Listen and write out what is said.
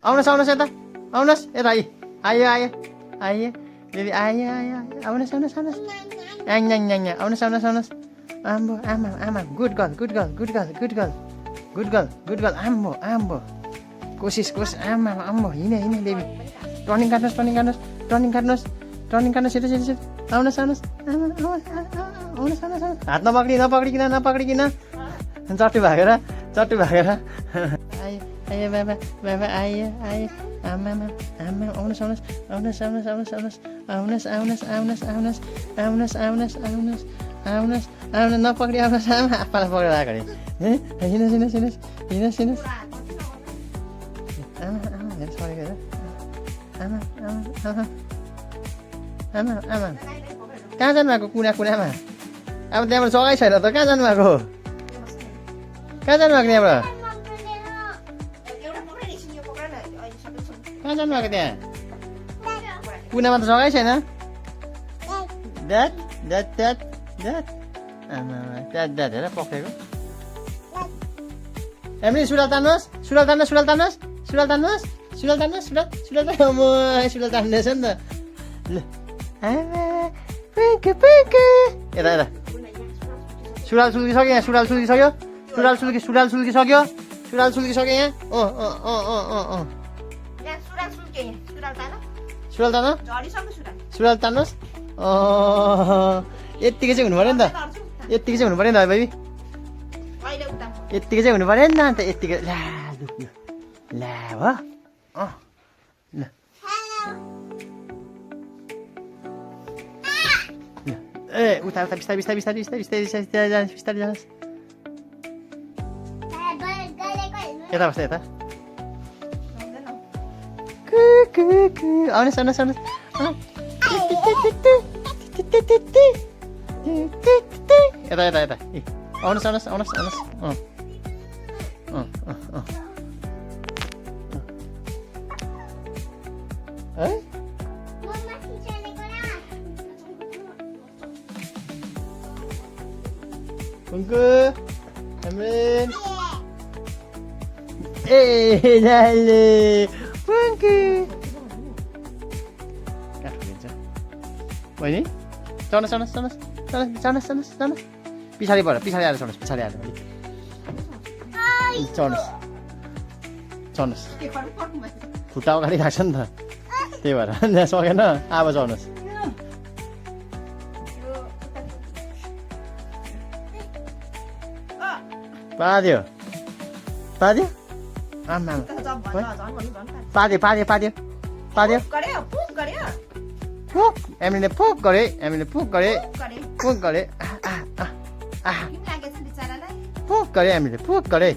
आउनुहोस् आउनुहोस् यता आउनुहोस् यता आइयो आइयो आइयो आइयो बेबी आइयो आइयो आउनुहोस् आउनुहोस् आउनुहोस् याङ याङ याङ आउनुहोस् आउनुहोस् आउनुहोस् आम्बो आमा आमा good girl good girl good girl good girl good girl good girl आम्बो आम्बो कोसिस आमा आम्बो हिँड्यो हिँड्यो बेबी टर्निङ काट्नुहोस् टर्निङ काट्नुहोस् टर्निङ काट्नुहोस् टर्निङ काट्नुहोस् छिटो छिटो छिटो आउनुहोस् आउनुहोस् आउनुहोस् आउनुहोस् हात नपक्रिकन चट्टु भागेर आयो आयो बाबा बाबा आयो आयो आमा आमा आउनुहोस् आउनुहोस् आउनुहोस् आउनुहोस् आउनुहोस् आउनुहोस् आउनुहोस् आउनुहोस् आउनुहोस् आउनुहोस् आउनुहोस् आउनुहोस् आउनुहोस् आउनुहोस् नपक्रि आउनुहोस् आमा आप्पालाई पक्रेर आएको अरे हिँड्नुहोस् हिँड्नुहोस् हिँड्नुहोस् हिँड्नुहोस् हिँड्नुहोस् आमा आमा हेर्नुहोस् परेको हेर आमा आमा आमा आमा आमा कहाँ जानुभएको कुनामा अब त्यहाँबाट जग्गै छैन त कहाँ जानुभएको कहाँ जानुभएको त्यहाँबाट कहाँ जानुभएको त्यहाँ कुनामा त जग्गै छैन ड्याड ड्याड ड्याड ड्याड आमा ड्याड ड्याड हेर पक्रेको हामी सुडाल तान्नुहोस् सुडाल तान्नुहोस् सुडाल तान्नुहोस् सुडाल तान्नुहोस् सुडाल तान्नुहोस् सुडाल सुडाल तान्दैछ नि त ल आमा पिङ्के पिङ्के यता यता सुडाल सुल्किसक्यो यहाँ सुडाल सुल्किसक्यो सुडाल सुल्किसक्यो यहाँ सुडाल तान सुडाल तान्नुहोस् यत्तिकै चाहिँ हुनु पऱ्यो नि त यत्तिकै चाहिँ हुनु पऱ्यो नि त बेबी यत्तिकै चाहिँ हुनु पऱ्यो नि त अन्त यत्तिकै ला ला हो ल ए उता उता बिस्तारै बिस्तारै बिस्तारै बिस्तारै बिस्तारै जानुहोस् बिस्तारै जानुहोस् यता बस्छ यता आउनुहोस् आउनुहोस् आउनुहोस् यता यता यता आउनुहोस् आउनुहोस् आउनुहोस् आउनुहोस् है कुङ्कु Amrin. Lale. Punky. Wah ini? Sana. Pisah di bawah, pisah di atas, pisah di atas. Sana. Kutau kali kasih dah. Tiba dah. Dah soalnya na, apa sana? Padio. Amang. Padio. Puk. Emily puk kore. Puk kore. Puk kore Emily. Puk kore.